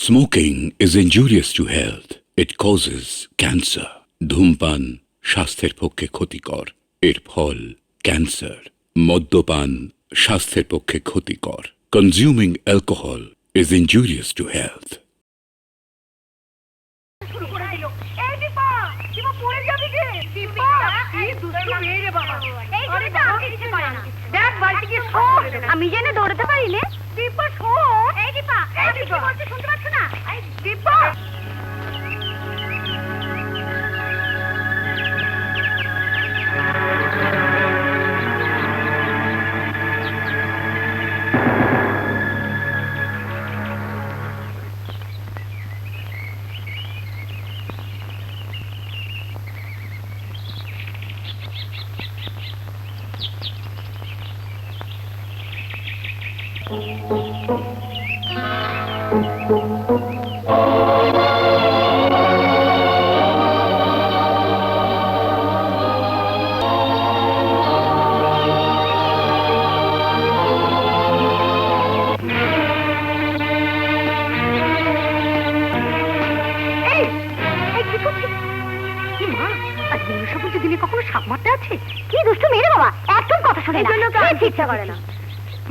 Smoking is injurious to health. It causes cancer. ধূমপান স্বাস্থ্যের পক্ষে ক্ষতিকর। এর ফল ক্যান্সার। মদ্যপান স্বাস্থ্যের পক্ষে ক্ষতিকর। Consuming alcohol is injurious to health. আমি জেনে দৌড়াতে পারি না। দীপা শোন, এই দীপা, এই দীপা বলতে শুনতে পাচ্ছ না? এই দীপা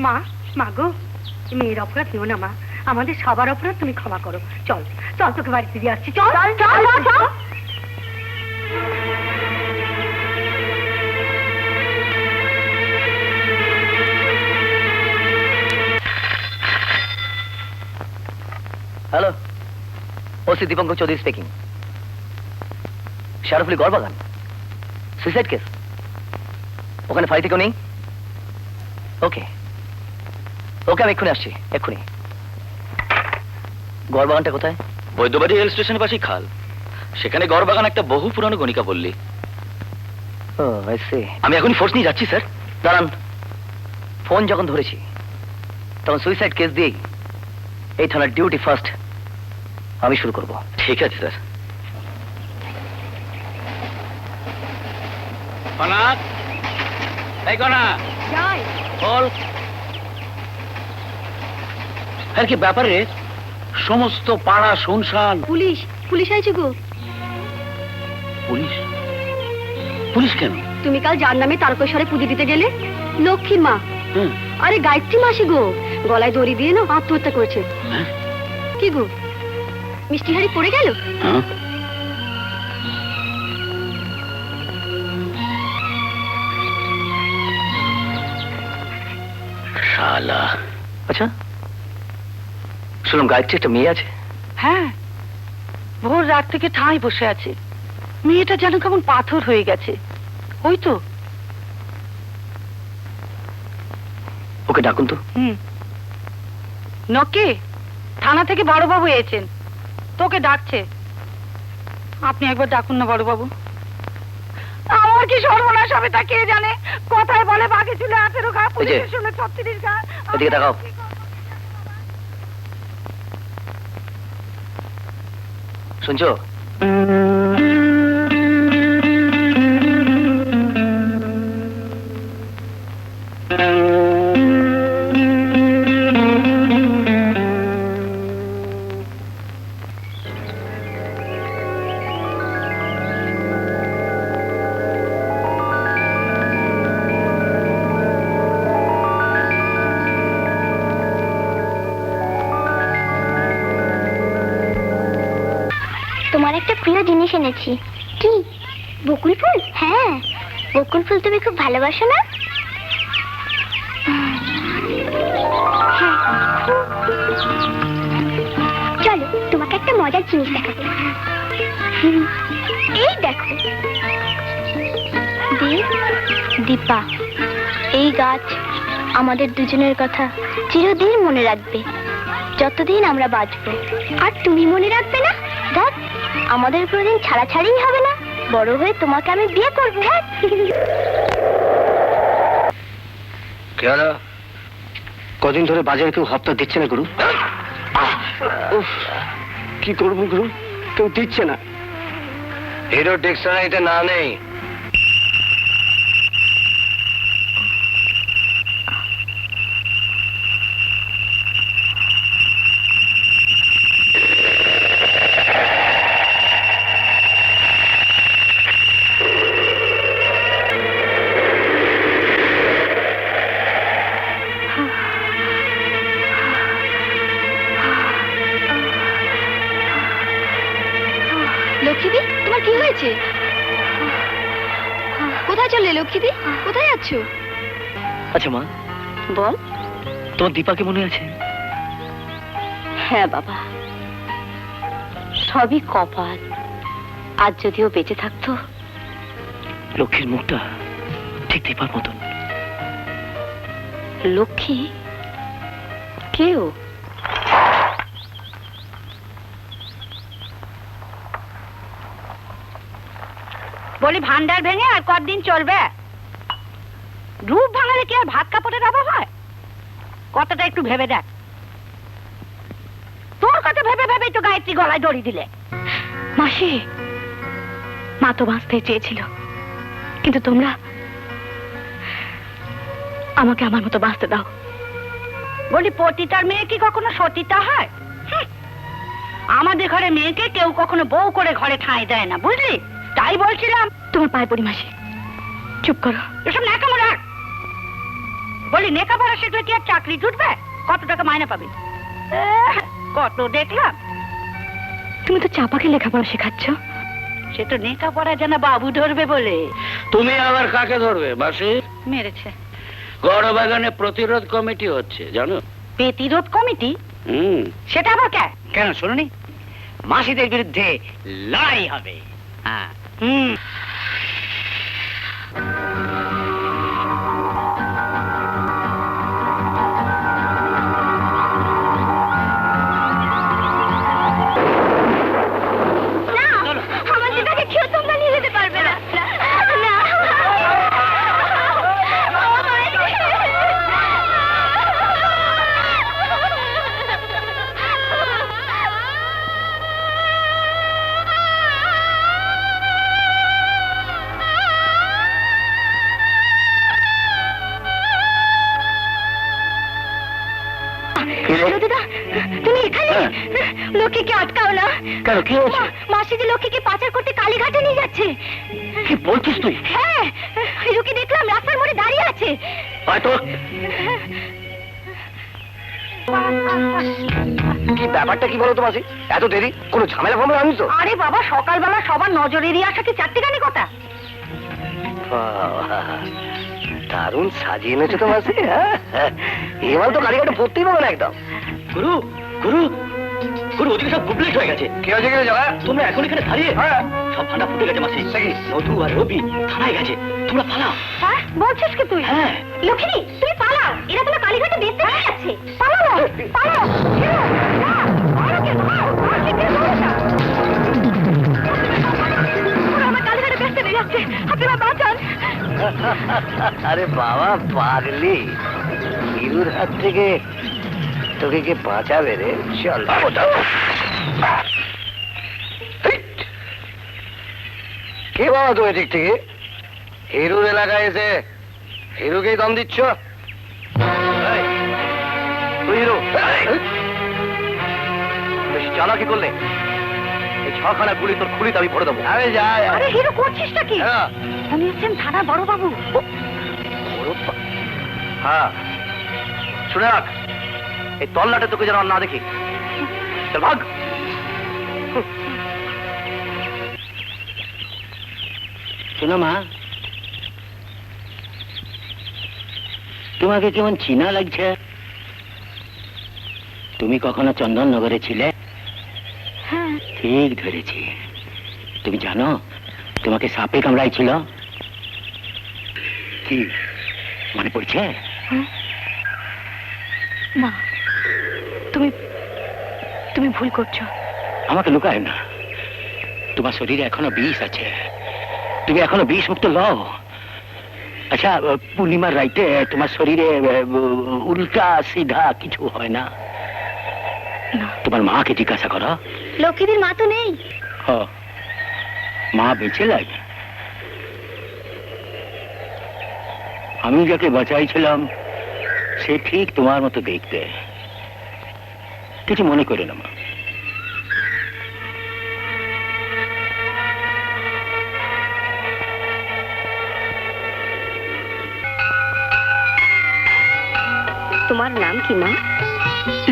মা, মা গো, মেয়ের অপরাধ নিও না মা, আমাদের সবার অপরাধ তুমি ক্ষমা করো। চল চল, তোকে বাড়িতে দিয়ে আসছি। চল চল চল। Hello, OC Dipankar Chowdhury speaking. শারফুলি গড়বাগান, সুইসাইড কেস। ওখানে ফাঁড়িতে কেউ নেই? ওকে ওকে, আমি এক্ষুনি আসছি, এক্ষুনি। গড়বাগানটা কোথায়? বৈদ্যবাড়ি রেল স্টেশনের পাশেই খাল, সেখানে গড়বাগান একটা বহু পুরানো গণিকা পল্লী। ও আই সি। আমি এখনই ফোর্স নিয়ে যাচ্ছি স্যার। দাঁড়ান, ফোন যখন ধরেছি তখন সুইসাইড কেস দিয়েই এই থানার ডিউটি ফার্স্ট আমি শুরু করব। ঠিক আছে স্যার। কনক, এই কনক, যাই। বল। আর কি ব্যাপারে? সমস্ত পাড়া শুনশান। পুলিশ, পুলিশ আইছে গো। পুলিশ? পুলিশ কেন? তুমি কাল যার নামে তারকেশ্বরে পুজো দিতে গেলে, লক্ষ্মীর মা, আরে গায়ত্রী মাসি গো, গলায় দড়ি দিয়ে না আত্মহত্যা করেছে। কি গো, মিষ্টি হাড়ি পড়ে গেল? শালা। আচ্ছা, শুনলাম গায়ত্রী একটা মেয়ে আছে। হ্যাঁ, ভোর রাত থেকে ঠাঁই বসে আছে। মেয়েটা যেন কেমন পাথর হয়ে গেছে। ওই তো। ওকে ডাকুন তো। নকে, থানা থেকে বড়বাবু এসেছেন, তোকে ডাকছে। আপনি একবার ডাকুন না বড়বাবু। আমার কি সর্বনাশ হবে তা কে জানে। কথায় বলে বাঘে ছিল 18 গা, পুলিশের শুনে 36 গা। এদিকে তাকাও। শুনছো? তোমার একটা প্রিয় জিনিস এনেছি। কি? বকুল ফুল? হ্যাঁ, বকুল ফুল তুমি খুব ভালোবাসো না? হ্যাঁ, চলো তোমাকে একটা মজার জিনিস দেখাবো। এই দেখো। দীপা, এই গাছ আমাদের দুজনের কথা চিরদিন মনে রাখবে, যতদিন আমরা বাঁচবো। আর তুমি মনে রাখবে না? দেখ, আমাদের কোনোদিন ছাড়াছাড়িই হবে না। বড় হয়ে তোমাকে আমি বিয়ে করবো। হ্যাঁ। কদিন ধরে বাজারে কেউ হপ্তা দিচ্ছে না গুরু। কি করবো গুরু, কেউ দিচ্ছে না। হিরো ডিকশনারিতে না নেই। কোথায় চললে লক্ষ্মীদি? কোথায় যাচ্ছ? আচ্ছা মা, বল। তোমার দীপাকে মনে আছে? হ্যাঁ বাবা, সবই কপাল। আজ যদিও বেঁচে থাকতো। লক্ষ্মীর মুখটা ঠিক দীপার মতন। লক্ষ্মী? কেউ? বলি ভান্ডার ভেঙে আর কতদিন চলবে? রূপ ভাঙালে কি আর ভাত কাপড়ের অভাব হয়? কথাটা একটু ভেবে দেখ। তোর কথা ভেবে ভেবেই তো গায়ত্রী গলায় দড়ি দিলে। মাসি, মা তো বাঁচতে চেয়েছিল, কিন্তু তোমরা আমাকে আমার মতো বাঁচতে দাও। বলি পতিতার মেয়ে কি কখনো সতীতা হয়? হুঁ। আমাদের ঘরে মেয়েকে কেউ কখনো বউ করে ঘরে ঠাঁই দেয় না, বুঝলি? তাই বলছিলাম। তোমার পায়ে পড়ি মাসি, চুপ করো। এসব ন্যাকামো রাখ। বলি নেকাপড়া শিখলে কি আর চাকরি জুটবে? কত টাকা মাইনে পাবি? কত দেখলাম। তুমি তো চাপাকে লেখাপড়া শেখাচ্ছ। সে তো নেকাপড়া যেন বাবু ধরবে বলে। তুমি আবার কাকে ধরবে মাসি? মেরেছে। গড় বাগানে প্রতিরোধ কমিটি হচ্ছে জানো? প্রতিরোধ কমিটি? সেটা আবার কে? কেন শুনুনি? মাসিদের বিরুদ্ধে লড়াই হবে। হ্যাঁ। আমার দিদাকে কেউ তোমরা নিয়ে যেতে পারবে না। না। দিদা, তুমি এখানে? লক্ষ্মীকে আটকাও না। কেন, কি হয়েছে? মাসি যে লক্ষ্মীকে পাচার করতে কালীঘাটে নিয়ে যাচ্ছে। কি বলছিস তুই? হ্যাঁ, রুকি দেখলাম রাস্তার মোড়ে দাঁড়িয়ে আছে। হয়তো কি ব্যাপারটা কি বলো তো মাসি? এত দেরি? কোনো ঝামেলা ফামেলা আনিস তো? আরে বাবা, সকালবেলা সবার নজর এড়িয়ে আসা কি চারটিখানি কথা? দারুণ সাজিয়ে এনেছো তো মাসি। এবার তো কালীঘাটে পড়তেই পারবে না একদম। গুরু গুরু গুরু, ওদিকে সব গুবলেট হয়ে গেছে। কি হয়েছে কিনা জায়গা? তোমরা এখন এখানে দাঁড়িয়ে? হ্যাঁ। সব ফান্ডা ফুটে গেছে মাসি। সে কি? নদু আর রবি থানায় গেছে। তোমরা পালাও। হ্যাঁ, বলছিস কি তুই? হ্যাঁ। লক্ষ্মী, তুমি পালাও। এরা তোমার কালীঘাটে দেখতে নিয়ে যাচ্ছে। পালাও, পালাও। আমার কালীঘাটে বেচতে নিয়ে যাচ্ছে, আপনারা বাঁচান। আরে বাবা পাগলি, হিরুর হাত থেকে তোকে কে বাঁচাবে রে? চল। কে বাবা তুমি ঠিক থেকে? হিরুর এলাকায় এসে হিরুকেই দম দিচ্ছ? এই, তুই হিরু, বেশি চালাকি করলে এই ছখানা গুলি তোর খুলিতে আমি ভরে দেবো। আরে যা। আরে হিরো, করছিসটা কি? হ্যাঁ। উনি হচ্ছেন থানার বড় বাবু। হ্যাঁ, শুনে রাখ, এই তল্লাটে তোকে যেন আর না দেখি। চল ভাগ। শোনো মা, তোমাকে কেমন চিনা লাগছে? তুমি কখনো চন্দননগরে ছিলে? হ্যাঁ। ঠিক ধরেছি। তুমি জানো তোমাকে সাপে কামড়াইছিল? কি মনে পড়ছে? না, তুমি তুমি ভুল করছো। আমাকে লুকায় না, তোমার শরীরে এখনো বিষ আছে। তুমি এখনো বিষ মুক্ত লও। আচ্ছা, পূর্ণিমার রাইতে তোমার শরীরে উল্টা সিধা কিছু হয় না? তোমার মাকে জিজ্ঞাসা করো। লক্ষ্মীদের মা তো নেই। মা বেঁচে লাগে? আমি যাকে বাঁচাইছিলাম সে ঠিক তোমার মতো দেখতে। কিছু মনে করে না মা। তোমার নাম কি মা?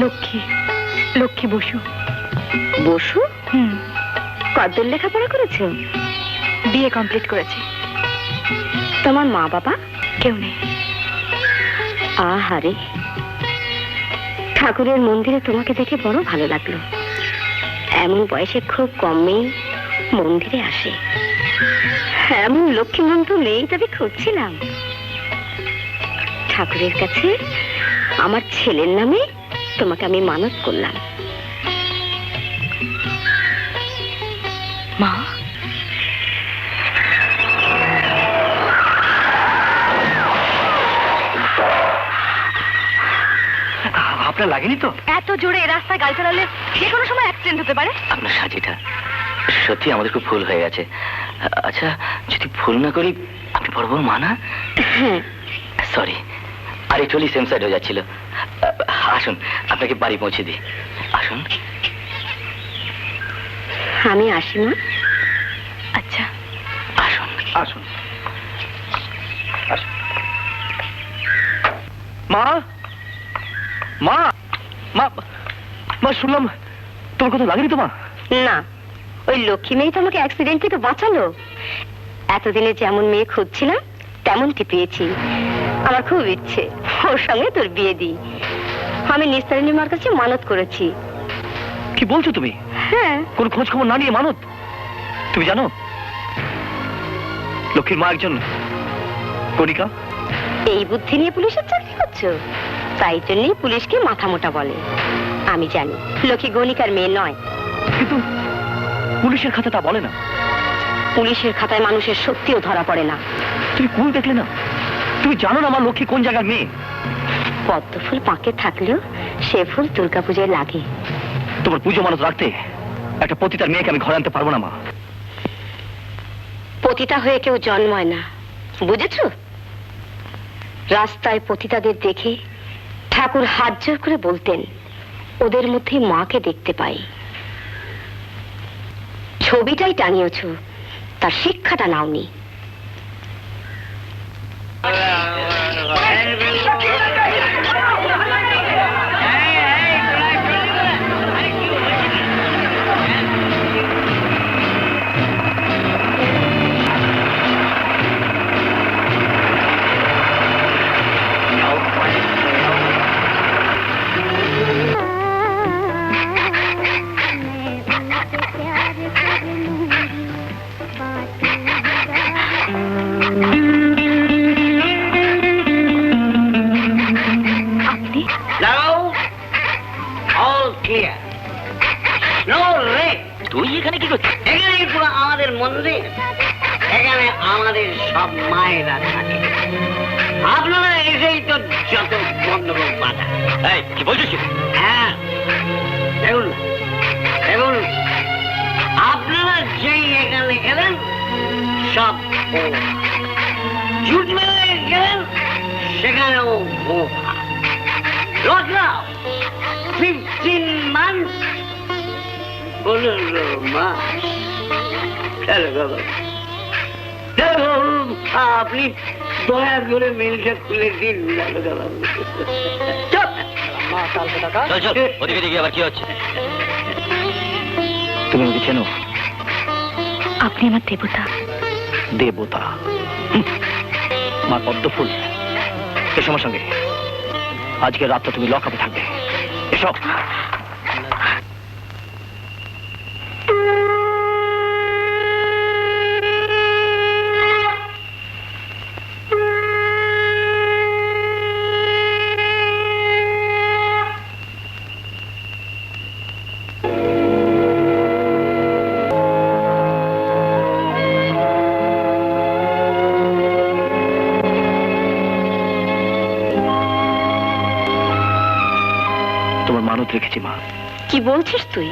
লক্ষ্মী, লক্ষ্মী বসু। বসু? কতদূর লেখাপড়া করেছো? বিএ কমপ্লিট করেছি। তোমার মা বাবা? কেউ নেই। আহারে, ঠাকুরের মন্দিরে তোমাকে দেখে বড় ভালো লাগলো। এমন বয়সে খুব কম মেয়ে মন্দিরে আসে। এমন লক্ষ্মীমন্ত মেয়েটা আমি খুঁজছিলাম। ঠাকুরের কাছে আমার ছেলের নামে তোমাকে আমি মানত করলাম। মা, আপনার লাগেনি তো? এত জোরে এই রাস্তায় গাড়ি চালালে যে কোনো সময় অ্যাক্সিডেন্ট হতে পারে। আপনার সাজিটা সত্যি আমাদের খুব ভুল হয়ে গেছে। আচ্ছা, যদি ভুল না করি আপনি বড় বড় মানা? সরি, আর একটু সেম সাইড হয়ে যাচ্ছিল। আসুন, আপনাকে বাড়ি পৌঁছে দিই। আসুন। আমি আসি মা। আচ্ছা, আসুন আসুন আসুন। মা মা মা মা, শুনলাম তোমার কথা লাগেনি তো মা? না, ওই লক্ষ্মী মেয়ে তো আমাকে অ্যাক্সিডেন্ট থেকে বাঁচালো। এতদিনে যেমন মেয়ে খুঁজছিলাম তেমনটি পেয়েছি। আমার খুব ইচ্ছে ওর সঙ্গে তোর বিয়ে দিই। আমি নিস্তারিণী মার কাছে মানত করেছি। কি বলছো তুমি? হ্যাঁ। কোন খোঁজ খবর না নিয়ে মানত? তুমি জানো লক্ষ্মীর মা একজন কণিকা? এই বুদ্ধি নিয়ে পুলিশের চাকরি করছো? তাই জন্যই পুলিশকে মাথা মোটা বলে। আমি জানি লক্ষ্মী গণিকার মেয়ে নয়। কিন্তু পুলিশের খাতা তা বলে না। পুলিশের খাতায় মানুষের সত্যিও ধরা পড়ে না। তুমি কোন দেখলে না? তুমি জানো না আমার লক্ষ্মী কোন জায়গার মেয়ে? পদ্ম ফুল পাকে থাকলেও সে ফুল দুর্গাপূজায় লাগে। তোমার পুজো মানত রাখতে একটা পতিতার মেয়েকে আমি ঘরে আনতে পারবো না মা। পতিতা হয়ে কেউ জন্মায় না, বুঝেছো? রাস্তায় পতিতাদের দেখে ঠাকুর হাত জোর করে বলতেন, ওদের মধ্যে মাকে দেখতে পাই। ছবিটাই টানিয়েছ, তার শিক্ষাটা নাওনি। তুই এখানে কি করছিস? এখানে পুরো আমাদের মন্দির, এখানে আমাদের সব মায়েরা থাকে। আপনারা এসেই তো যত গন্ডগোল বাধা। এই, কি বলছিস? হ্যাঁ, দেখুন দেখুন, আপনারা যেই এখানে গেলেন সব জুট মেলে গেলেন, সেখানেও বোকা। লকডাউন 15 months, 15 মাস। আপনি দয়া করে মেলটা খুলে দিন। চল চল, ওদিকে দেখি আবার কি হচ্ছে। তুমি আমাকে চেনো? আপনি আমার দেবতা। দেবতা? মা পদ্ম ফুল, এসো আমার সঙ্গে। আজকে রাতটা তুমি লকআপে থাকবে। এসব মানত রেখেছি মা। কি বলছিস তুই?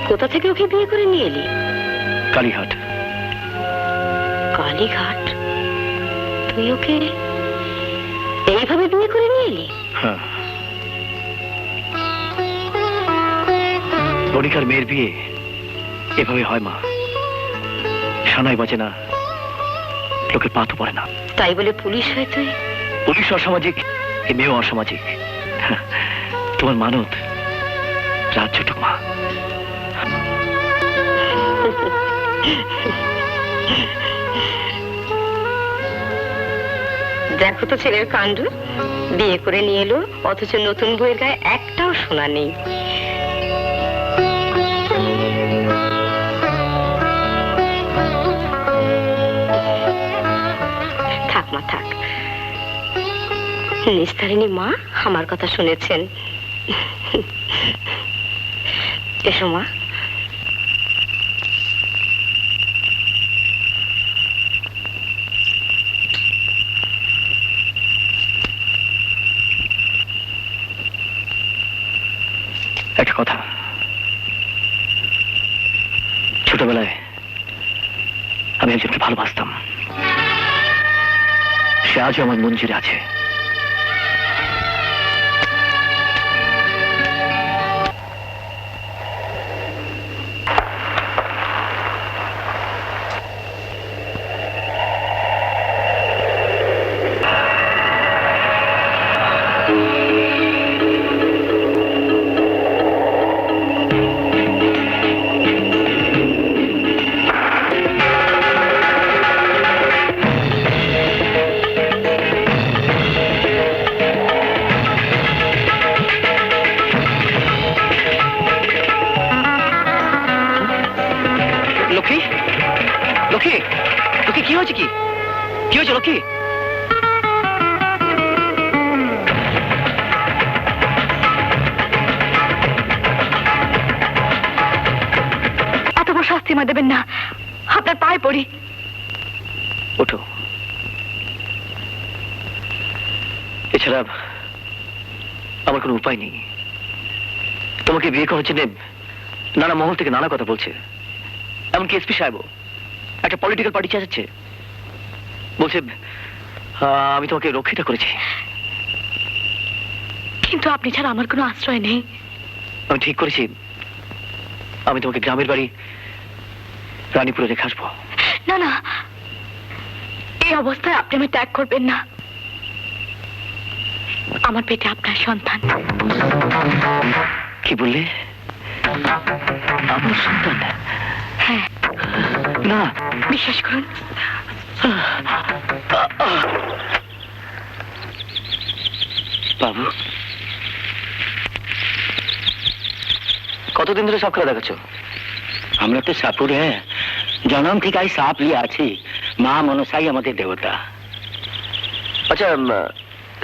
কোথা থেকে ওকে বিয়ে করে নিয়ে এলি? কালীঘাট। কালীঘাট? তুই ওকে এইভাবে বিয়ে করে নিয়ে এলি? হ্যাঁ, গণিকার মেয়ের বিয়ে এভাবে হয় মা। সানাই বাজে না, লোকের পা তো পড়ে না। তাই বলে পুলিশ হয়ে তুই? পুলিশ অসামাজিক, এ মেয়েও অসামাজিক। তোমার মানত রাত ছুটুক মা। দেখো তো ছেলের কাণ্ড, বিয়ে করে নিয়ে এলো অথচ নতুন বইয়ের গায়ে একটাও সোনা নেই। থাক মা থাক, নিস্তারিণী মা আমার কথা শুনেছেন। এসো মা। একটা কথা, ছোটবেলায় আমি একজনকে ভালোবাসতাম, সে আজও আমার মন জুড়ে আছে। লক্ষ্মী, লক্ষ্মী, লক্ষ্মী, কি হয়েছে? কি কি হয়েছে লক্ষ্মী? এত বড় শাস্তি আমায় দেবেন না, আপনার পায়ে পড়ি। ওঠো। এছাড়া আমার কোনো উপায় নেই। তোমাকে বিয়ে করার জন্য নানা মহল থেকে নানা কথা বলছে। এমনকি এসপি সাহেব একটা পলিটিক্যাল পার্টি চালাচ্ছে, বলছে আমি তোমাকে রক্ষিতা করেছি। কিন্তু আপনি ছাড়া আমার কোনো আশ্রয় নেই। আমি ঠিক করেছি, আমি তোমাকে গ্রামের বাড়ি রানীপুরে রেখে আসবো। না না, এই অবস্থায় আপনি আমি ত্যাগ করবেন না। আমার পেটে আপনার সন্তান। কি বললে? আমার সন্তান? হ্যাঁ, না, বিশ্বাস করুন। বাবু, কতদিন ধরে সব খেলা দেখাচ্ছ? আমরা তো সাপুর হ্যাঁ, জন্ম থেকে সাপ লিয়ে আছি। মা মনসাই আমাদের দেবতা। আচ্ছা,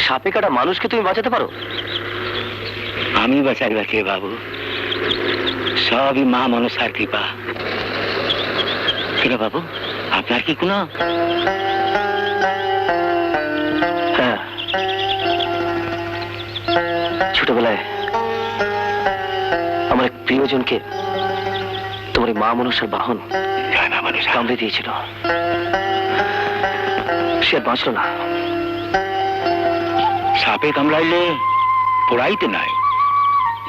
সাপে কাটা মানুষকে তুমি বাঁচাতে পারো? আমি বাঁচাই বাঁচে বাবু, সবই মা মনসার কৃপা। কেন বাবু, আপনার কি কোনো? হ্যাঁ, ছোটবেলায় আমার এক প্রিয়জনকে তোমার এই মা মনসার বাহন কামড়ে দিয়েছিল। সে আর বাঁচল না। সাপে কামড়াইলে পোড়াইতে নাই,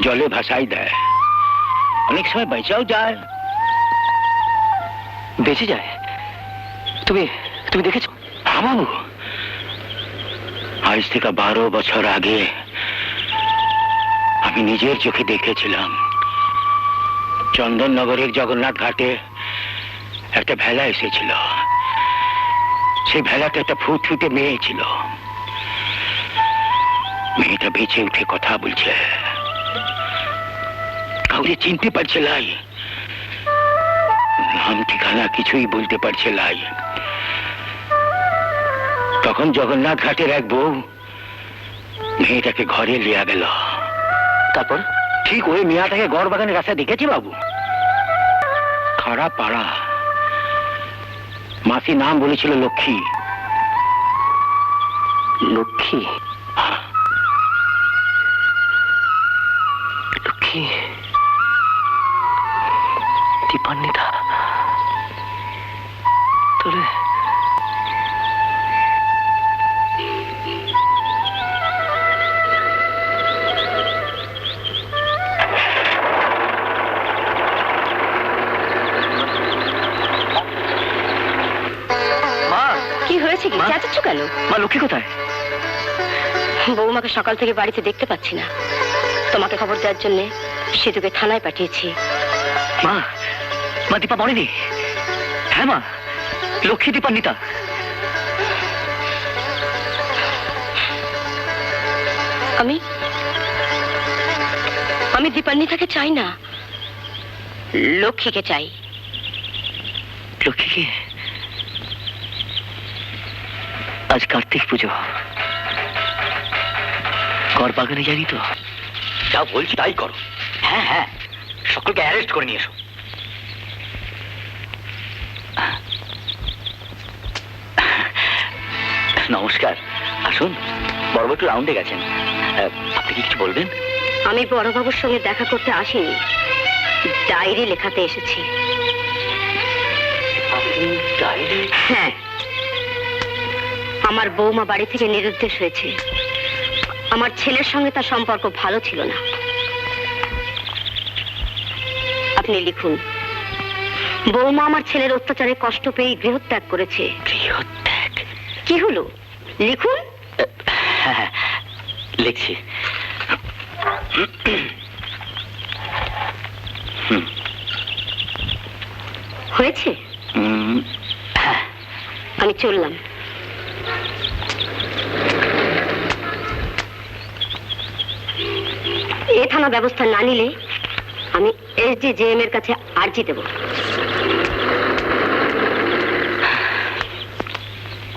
জলে ভাসাই দেয়। অনেক সময় বেঁচাও যায়। বেঁচে যায়? তুমি তুমি দেখেছো? হ্যাঁ বাবু, আজ থেকে 12 বছর আগে আমি নিজের চোখে দেখেছিলাম। চন্দননগরের জগন্নাথ ঘাটে একটা ভেলা এসেছিল। সেই ভেলাতে একটা ফুটফুটে মেয়ে ছিল। মেয়েটা বেঁচে উঠে কথা বলছে, কাউকে চিনতে পারছে লাই, নাম ঠিকানা কিছুই বলতে পারছে লাই। তখন জগন্নাথ ঘাটের এক বউ মেয়েটাকে ঘরে লিয়া গেল। তারপর? ঠিক ওই মেয়েটাকে গড় বাগানের রাস্তায় দেখেছি বাবু, খারাপ পাড়া। মাসি নাম বলেছিল লক্ষ্মী। লক্ষ্মী? লক্ষ্মী দীপান্বিতা? তাহলে কি হয়েছে? কি চেঁচাচ্ছ কেন? মা, লক্ষ্মী কোথায়? বৌমাকে সকাল থেকে বাড়িতে দেখতে পাচ্ছি না। তোমাকে খবর দেওয়ার জন্য সেতুকে থানায় পাঠিয়েছি। মা, মা দীপা মরেনি? হ্যাঁ মা, লক্ষ্মী দীপান্বিতা। আমি আমি দীপান্বিতাকে চাই না, লক্ষ্মীকে চাই। লক্ষ্মীকে? আজ কার্তিক পুজো, ঘর বাগানে জানি তো। যা বলছি তাই করো। হ্যাঁ হ্যাঁ, সকলকে অ্যারেস্ট করে নিয়ে এসো। নমস্কার, আসুন। বড়বাবু একটু রাউন্ডে গেছেন, আপনি কি কিছু বলবেন? আমি বড়বাবুর সঙ্গে দেখা করতে আসিনি, ডায়েরি লেখাতে এসেছি। আপনি ডায়েরি? হ্যাঁ, আমার বৌমা বাড়ি থেকে নিরুদ্দেশ হয়েছে। আমার ছেলের সঙ্গে তার সম্পর্ক ভালো ছিল না। আপনি লিখুন, বৌমা আমার ছেলের অত্যাচারে কষ্ট পেয়ে গৃহত্যাগ করেছে। গৃহত্যাগ? কি হলো, লিখুন। হ্যাঁ হ্যাঁ, লিখছি। হয়েছে? হ্যাঁ। আমি চললাম। এ থানা ব্যবস্থা না নিলে আমি SDJM এর কাছে আর্জি দেব।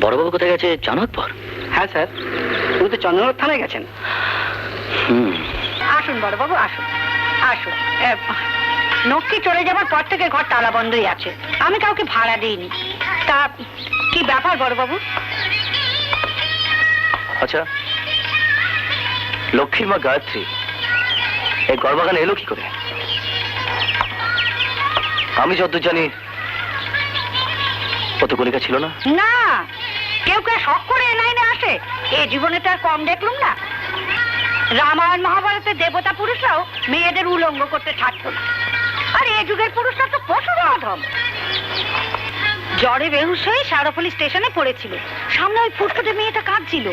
বড়বাবু কোথায় গেছে জানো একবার? হ্যাঁ স্যার, উনি তো চন্দ্রনগর থানায় গেছেন। আসুন বড়বাবু, আসুন আসুন। নক্কি চলে যাবার পর থেকে ঘর তালা বন্ধই আছে, আমি কাউকে ভাড়া দিইনি। তা কি ব্যাপার বড়বাবু? আচ্ছা, লক্ষ্মীর মা গায়ত্রী এই গড়বাগানে এলো কি করে? আমি যতদূর জানি ও তো গলিকা ছিল না। না, কেউ কেউ শখ করে এ লাইনে আসে, এই জীবনে তো আর কম দেখলুম না। রামায়ণ মহাভারতের দেবতা পুরুষরাও মেয়েদের উলঙ্গ করতে ছাড়তো না, আর এই যুগের পুরুষরা তো পশুর অধম। জ্বরে বেহুশ হয়ে সারফলি স্টেশনে পড়েছিল, সামনে ওই ফুটফুটে মেয়েটা কাঁদছিল,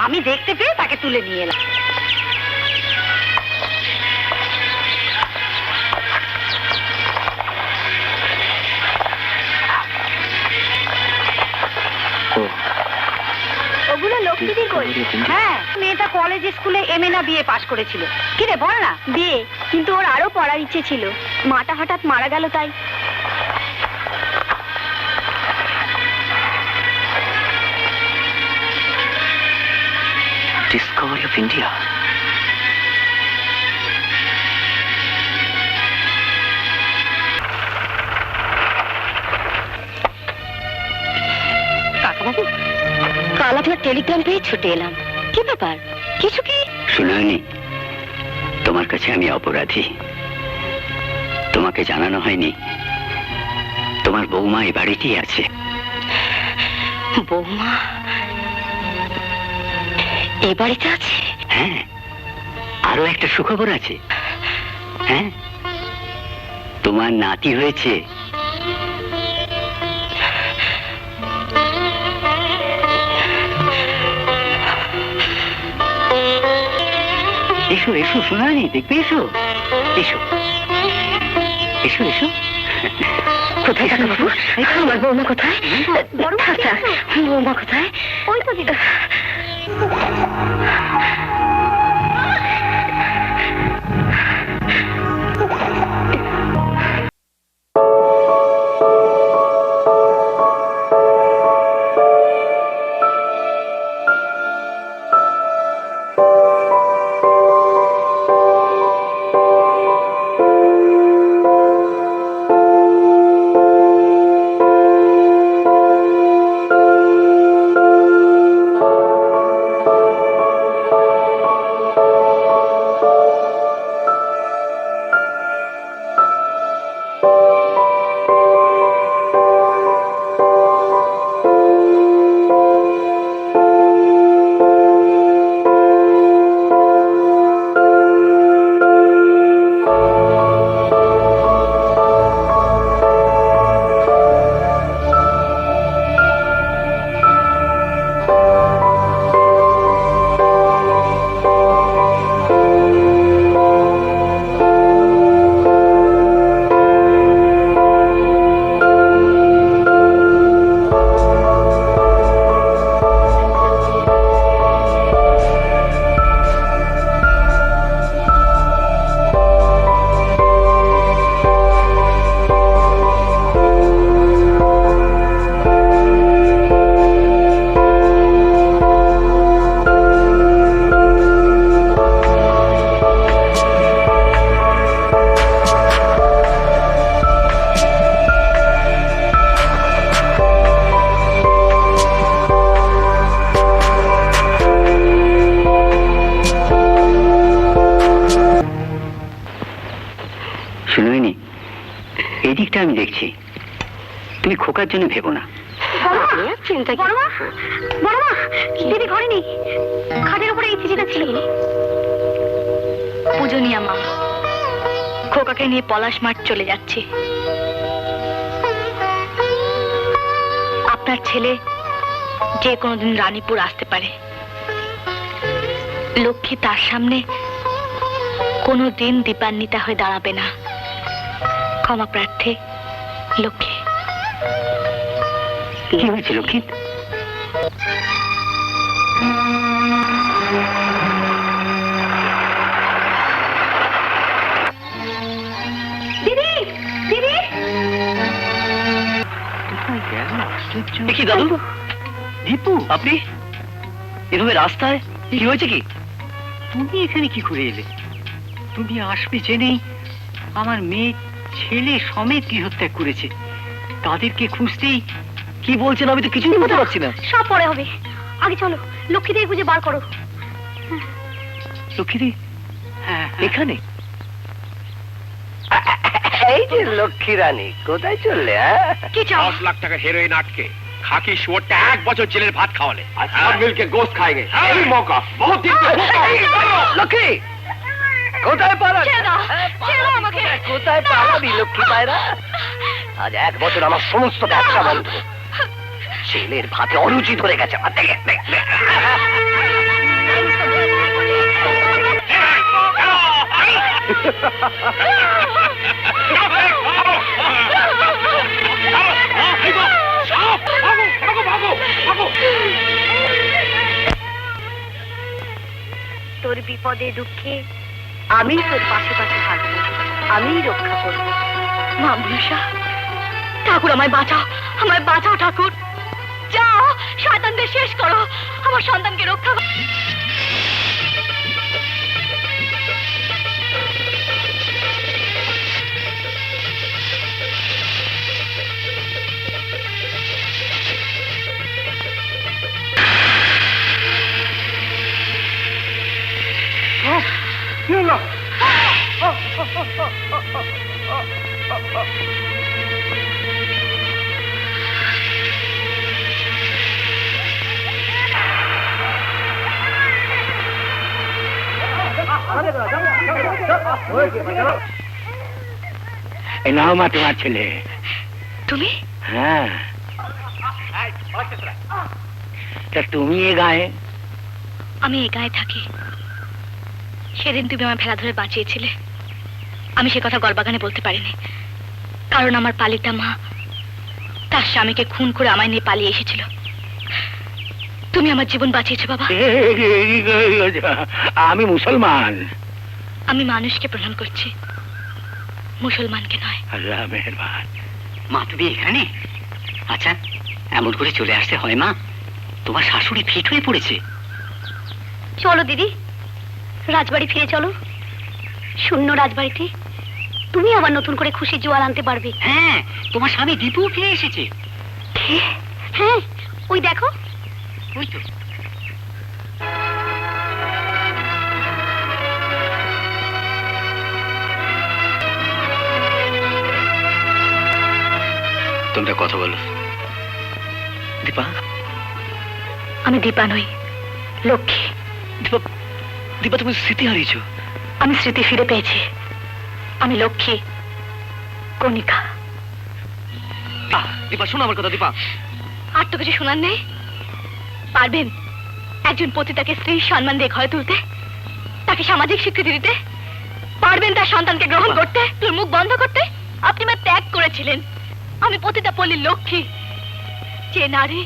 আমি দেখতে পেয়ে তাকে তুলে নিয়ে এলাম। ওগুলো লক্ষ্মীদির কই? হ্যাঁ, মেয়েটা কলেজ স্কুলে MA না BA পাশ করেছিল। কি রে বল না। বিয়ে, কিন্তু ওর আরো পড়ার ইচ্ছে ছিল, মাটা হঠাৎ মারা গেল তাই। Discovery of India. কাকাবাবু, কাল আপনার টেলিগ্রাম পেয়ে ছুটে এলাম। কি ব্যাপার, কিছু কি? শুনানি, তোমার কাছে আমি অপরাধী। তোমাকে জানানো হয়নি তোমার বৌমা এই বাড়িতেই আছে। বৌমা এ বাড়িতে আছে? হ্যাঁ, আরো একটা সুখবর আছে। হ্যাঁ, তোমার নাতি হয়েছে। এসো এসো শুনানি, দেখবে, এসো এসো এসো এসো। কোথায় কাকাবাবু? আমার বৌমা কোথায়? বৌমা কোথায়? ওই তো দিদি। খোকার জন্য ভেবো না। চিন্তা বড় মা, বড় মা, দিদি ঘরে নেই। খাটের উপরে এই চিঠিটা ছিল। পূজনীয়া মা, খোকাকে নিয়ে পলাশ মাঠ চলে যাচ্ছি। আপনার ছেলে যে কোনোদিন রানীপুর আসতে পারে। লক্ষ্মী তার সামনে কোনোদিন দীপান্বিতা হয়ে দাঁড়াবে না। ক্ষমা প্রার্থী, লক্ষ্মী। কি হয়েছে লক্ষ্মী? দিদি, দিদি, কি দাদু? দীপু, আপনি এভাবে রাস্তায়? কি হয়েছে কি? তুমি এখানে কি করে এলে? তুমি আসবে জেনেই আমার মেয়ে ছেলে সমেত গৃহত্যাগ করেছে। তাদেরকে খুঁজতেই। কি বলছেন? আমি তো কিছুই বলতে পারছি না। সব পরে হবে। আগে চলো, লক্ষ্মী দিয়ে খুঁজে বার করো। লক্ষ্মীদি হ্যাঁ, এখানে? এই যে লক্ষ্মী রানী, কোথায় চললে? কি চাও? 10 লাখ টাকা হেরোইন আটকে খাকি শুয়োরটা 1 বছর জেলের ভাত খাওয়ালে, আর সব মিলকে গোস্ত খাएंगे। এই মौका बहुत दिन से লক্ষ্মী কোথায় পালা? ছেড়ে দাও, ছেড়ে দাও আমাকে। কোথায় পালাবি লক্ষ্মী পায়রা? আজ 1 বছর আমার সমস্ত ব্যবসা বন্ধ। ছেলের ভাতে অরুচি ধরে গেছে। তোর বিপদে দুঃখে আমি তোর পাশে পাশে থাকবো, আমি রক্ষা করবো। মা মনসা, ঠাকুর আমায় বাঁচাও, আমায় বাঁচাও ঠাকুর। যাও, শয়তানদের শেষ করো, আমার সন্তানকে রক্ষা করো। এই নাও মা তোমার ছেলে। তুমি? হ্যাঁ, তা তুমি এ গায়ে? আমি এই গায়ে থাকি। সেদিন তুমি আমার ভেলা ধরে বাঁচিয়েছিলে। আমি সে কথা গলবাগানে বলতে পারিনি, কারণ আমার পালিতা মা তার স্বামীকে খুন করে আমায় নিয়ে পালিয়ে এসেছিল। তুমি আমার জীবন বাঁচিয়েছো বাবা। আমি মুসলমান। আমি মানুষকে প্রণাম করছি, মুসলমানকে নয়। আল্লাহ মেহেরবান। মা তুমি এখানে? আচ্ছা, এমন করে চলে আসতে হয় মা? তোমার শাশুড়ি ফিট হয়ে পড়েছে। চলো দিদি, রাজবাড়ি ফিরে চলো। শূন্য রাজবাড়িতে তুমি আবার নতুন করে খুশি জোয়ার আনতে পারবে। হ্যাঁ, তোমার স্বামী দীপু ফিরে এসেছে। হ্যাঁ, ওই দেখো। ওই তো। তোমরা কথা বলো। দীপা, আমি দীপা নই, লক্ষ্মী। দীপা, দীপা তুমি স্মৃতি হারিয়েছো। আমি স্মৃতি ফিরে পেয়েছি। আমি লক্ষ্মী, কণিকা। দীপা শোনো আমার কথা। দীপা, আর তো কিছু শোনার নেই? পারবেন একজন পতিতাকে স্ত্রীর সম্মান দিয়ে ঘরে তুলতে, তাকে সামাজিক স্বীকৃতি দিতে? পারবেন তার সন্তানকে গ্রহণ করতে, তোর মুখ বন্ধ করতে? আপনি আমায় ত্যাগ করেছিলেন। আমি পতিতা পল্লীর লক্ষ্মী, যে নারী